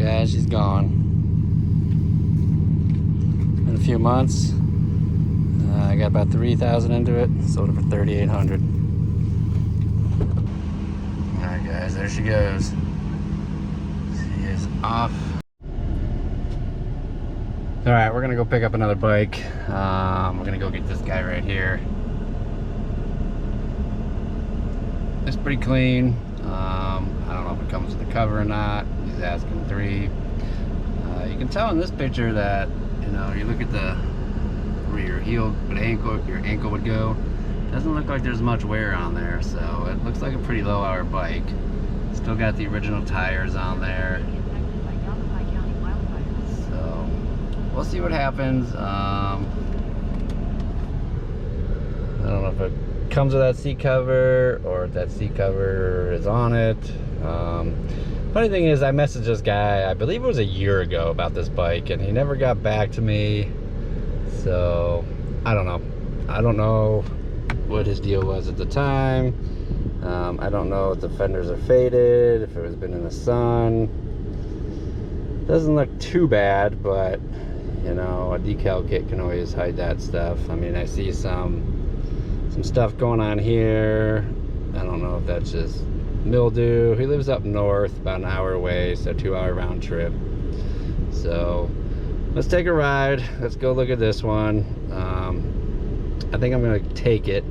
guys, she's gone. In a few months, I got about 3,000 into it, sold it for 3,800. Alright guys, there she goes. She is off. Alright, we're gonna go pick up another bike. We're gonna go get this guy right here. It's pretty clean. I don't know if it comes with a cover or not. He's asking $3. You can tell in this picture that, you know, you look at the where your heel, your ankle would go. Doesn't look like there's much wear on there, so it looks like a pretty low hour bike. Still got the original tires on there. So we'll see what happens. I don't know if it comes with that seat cover or if that seat cover is on it. Funny thing is, I messaged this guy, I believe it was a year ago, about this bike, and he never got back to me. So I don't know what his deal was at the time. I don't know if the fenders are faded, if it was been in the sun. Doesn't look too bad, but you know, a decal kit can always hide that stuff. I mean, I see some stuff going on here. I don't know if that's just mildew. He lives up north, about an hour away, so 2-hour round trip. So let's take a ride. Let's go look at this one. I think I'm gonna take it.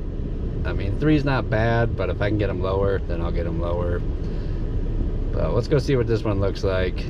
I mean, 3's not bad, but if I can get him lower, then I'll get him lower. But let's go see what this one looks like.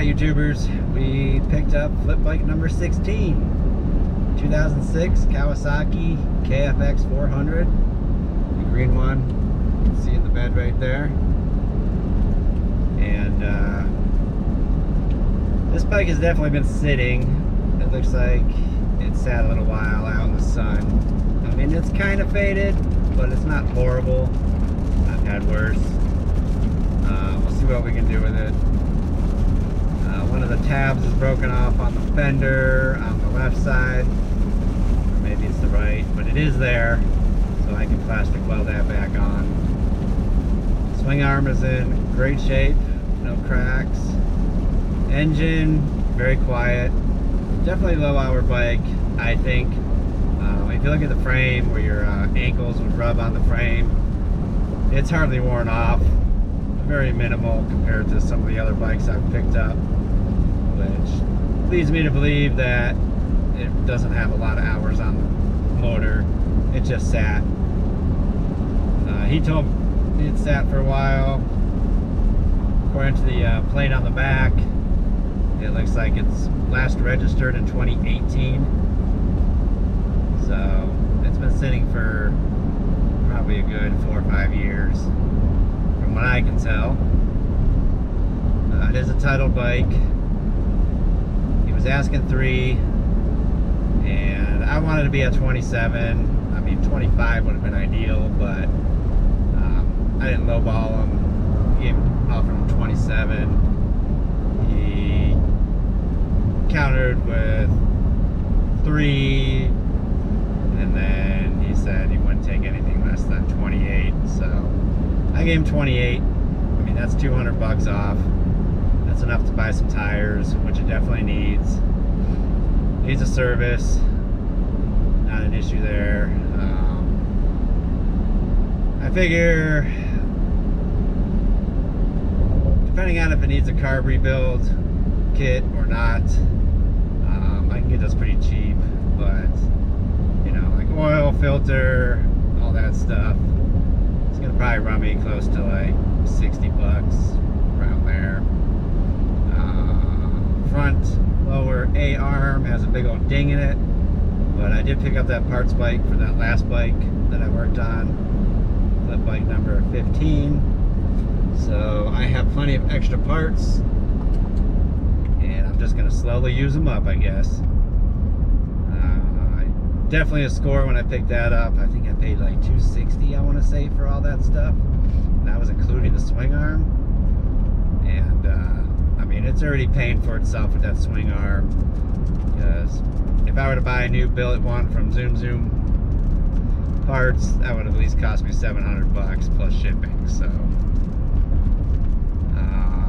YouTubers, we picked up flip bike number 16, 2006 Kawasaki KFX 400, the green one, you can see in the bed right there. And this bike has definitely been sitting. It looks like it sat a little while out in the sun. I mean, it's kind of faded, but it's not horrible. I've had worse. We'll see what we can do with it. One of the tabs is broken off on the fender on the left side, or maybe it's the right, but it is there, so I can plastic weld that back on. Swing arm is in great shape, no cracks, Engine, very quiet. Definitely low hour bike, I think. If you look at the frame where your ankles would rub on the frame, it's hardly worn off. Very minimal compared to some of the other bikes I've picked up, which leads me to believe that it doesn't have a lot of hours on the motor. It just sat. He told me it sat for a while. According to the plate on the back, it looks like it's last registered in 2018. So it's been sitting for probably a good 4 or 5 years, from what I can tell. It is a title bike. He was asking 3, and I wanted to be at 27. I mean, 25 would have been ideal, but I didn't lowball him. He offered him 27. He countered with 3, and then he said he wouldn't take anything less than 28. So I gave him 28. I mean, that's 200 bucks off. That's enough to buy some tires, which it definitely needs. Needs a service. Not an issue there. I figure, depending on if it needs a carb rebuild kit or not, I can get those pretty cheap, but you know, like oil, filter, all that stuff, it's gonna probably run me close to like 60 bucks, around there. Front lower A-arm has a big old ding in it, but I did pick up that parts bike for that last bike that I worked on, flip bike number 15. So I have plenty of extra parts, and I'm just gonna slowly use them up, I guess. Definitely a score when I picked that up. I think I paid like $260, I want to say, for all that stuff. And that was including the swing arm. And I mean, it's already paying for itself with that swing arm. Because if I were to buy a new billet one from Zoom Zoom Parts, that would at least cost me 700 bucks plus shipping. So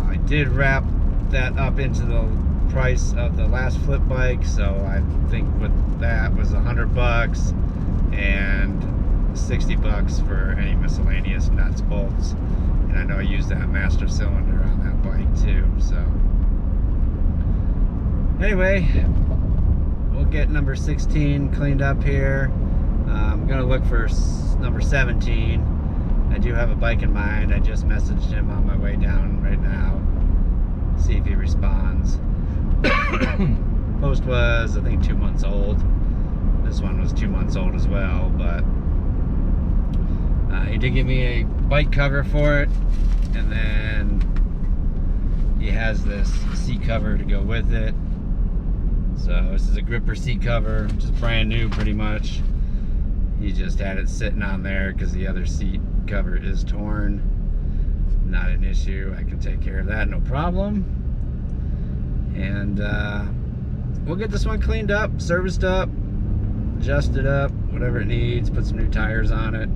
I did wrap that up into the price of the last flip bike, so I think with that was 100 bucks and 60 bucks for any miscellaneous nuts, bolts, and I know I used that master cylinder on that bike too. So anyway, we'll get number 16 cleaned up here. I'm gonna look for number 17. I do have a bike in mind. I just messaged him on my way down right now, see if he responds. Post was, I think, 2 months old. This one was 2 months old as well, but he did give me a bike cover for it, and then he has this seat cover to go with it. So this is a gripper seat cover, just brand new pretty much. He just had it sitting on there because the other seat cover is torn. Not an issue. I can take care of that, no problem. And we'll get this one cleaned up, serviced up, adjusted up, whatever it needs, put some new tires on it.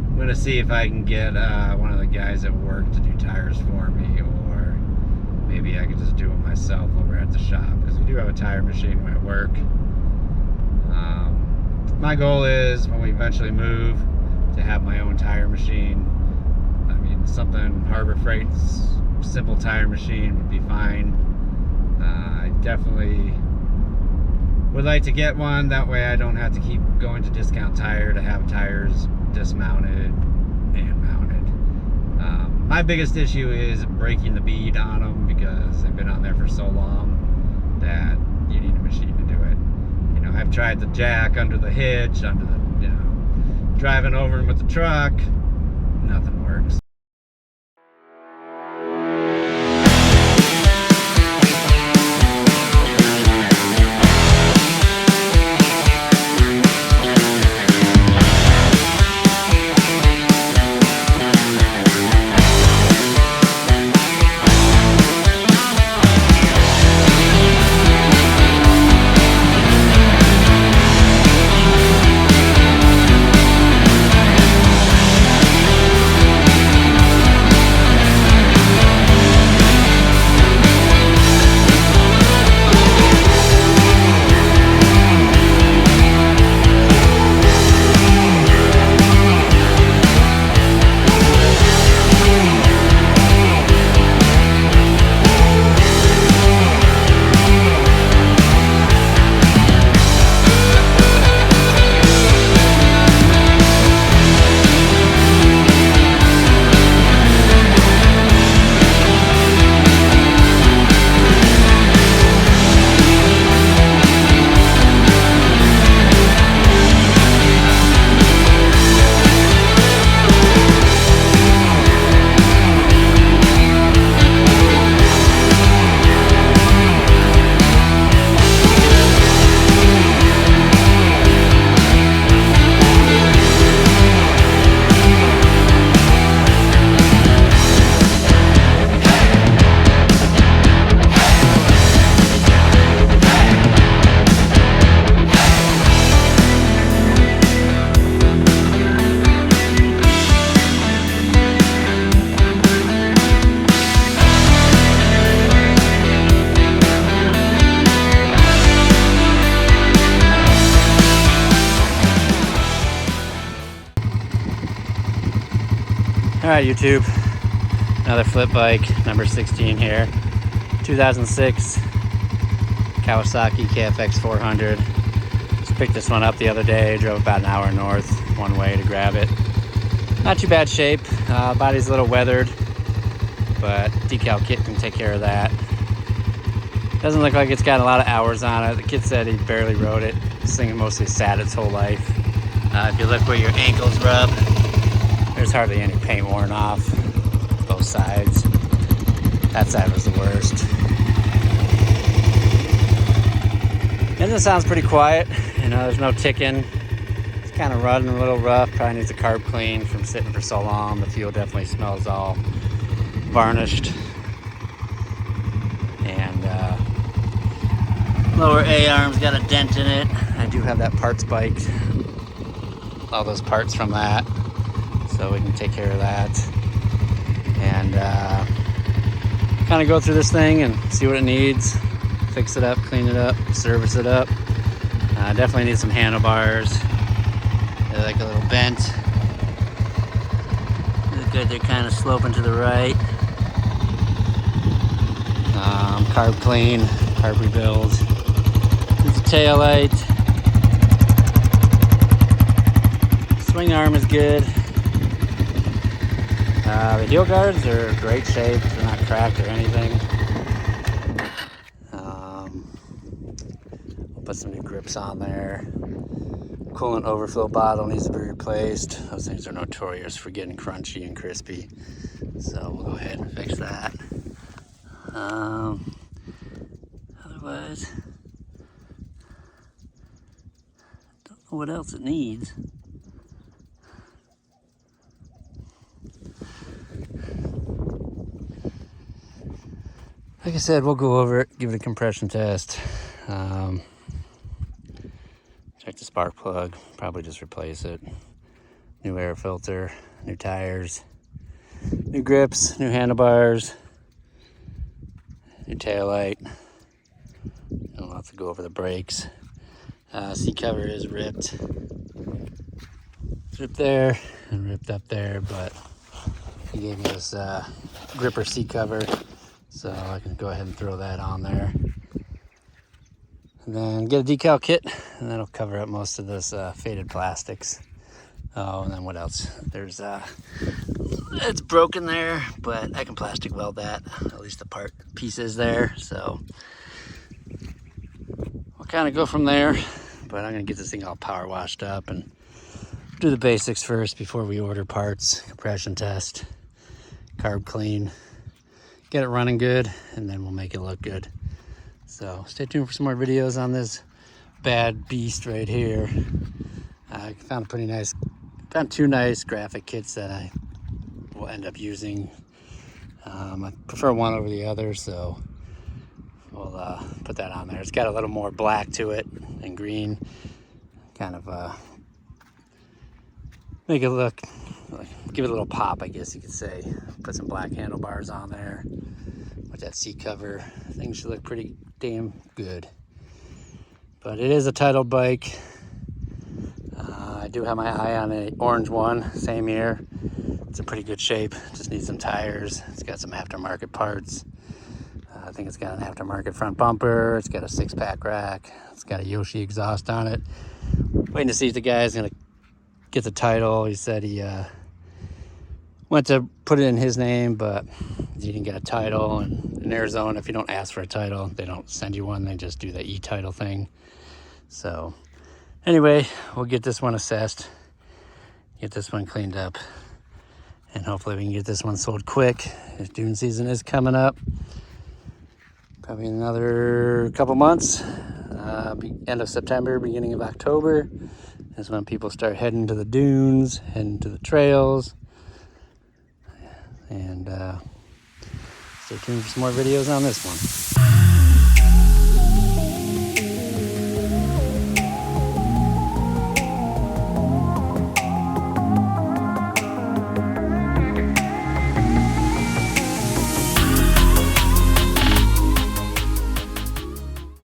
I'm gonna see if I can get one of the guys at work to do tires for me, or maybe I could just do it myself over at the shop, because we do have a tire machine at work. My goal is, when we eventually move, to have my own tire machine. I mean, something Harbor Freight's simple tire machine would be fine. I definitely would like to get one, that way I don't have to keep going to Discount Tire to have tires dismounted and mounted. My biggest issue is breaking the bead on them, because they've been on there for so long that you need a machine to do it. You know, I've tried the jack under the hitch, under the, you know, driving over them with the truck, nothing works. Alright, YouTube, another flip bike, number 16 here. 2006 Kawasaki KFX 400. Just picked this one up the other day, drove about an hour north one way to grab it. Not too bad shape, body's a little weathered, but decal kit can take care of that. Doesn't look like it's got a lot of hours on it. The kid said he barely rode it. This thing mostly sat its whole life. If you look where your ankles rub, there's hardly any paint worn off, both sides. That side was the worst. Engine sounds pretty quiet, you know, there's no ticking. It's kind of running a little rough, probably needs a carb clean from sitting for so long. The fuel definitely smells all varnished. And lower A-arm's got a dent in it. I do have that parts bike, all those parts from that, so we can take care of that. And kind of go through this thing and see what it needs, fix it up, clean it up, service it up. Definitely need some handlebars. They're like a little bent. Look good, they're kind of sloping to the right. Carb clean, carb rebuild. There's a tail light. Swing arm is good. The heel guards are in great shape. They're not cracked or anything. We'll put some new grips on there. Coolant overflow bottle needs to be replaced. Those things are notorious for getting crunchy and crispy. So we'll go ahead and fix that. Otherwise, don't know what else it needs. Like I said, we'll go over it, give it a compression test. Check the spark plug, probably just replace it. New air filter, new tires, new grips, new handlebars, new taillight. I'll have to go over the brakes. Seat cover is ripped. It's ripped there and ripped up there, but he gave me this gripper seat cover, so I can go ahead and throw that on there. And then get a decal kit, and that'll cover up most of this faded plastics. Oh, and then what else? There's it's broken there, but I can plastic weld that. At least the part piece is there, so we'll kind of go from there. But I'm gonna get this thing all power washed up and do the basics first before we order parts. Compression test, carb clean, get it running good, and then we'll make it look good. So stay tuned for some more videos on this bad beast right here. I found two nice graphic kits that I will end up using. I prefer one over the other, so we'll put that on there. It's got a little more black to it and green, kind of make it look, give it a little pop, I guess you could say. Put some black handlebars on there with that seat cover. Things should look pretty damn good. But it is a title bike. I do have my eye on an orange one, same year. It's in pretty good shape, just needs some tires. It's got some aftermarket parts. I think it's got an aftermarket front bumper. It's got a 6-pack rack. It's got a Yoshi exhaust on it. Waiting to see if the guy's gonna get the title. He said he went to put it in his name, but he didn't get a title. And in Arizona, if you don't ask for a title, they don't send you one. They just do the e-title thing. So anyway, we'll get this one assessed, get this one cleaned up, and hopefully we can get this one sold quick. Dune season is coming up. Probably another couple months. End of September, beginning of October is when people start heading to the dunes, heading to the trails. And stay tuned for some more videos on this one.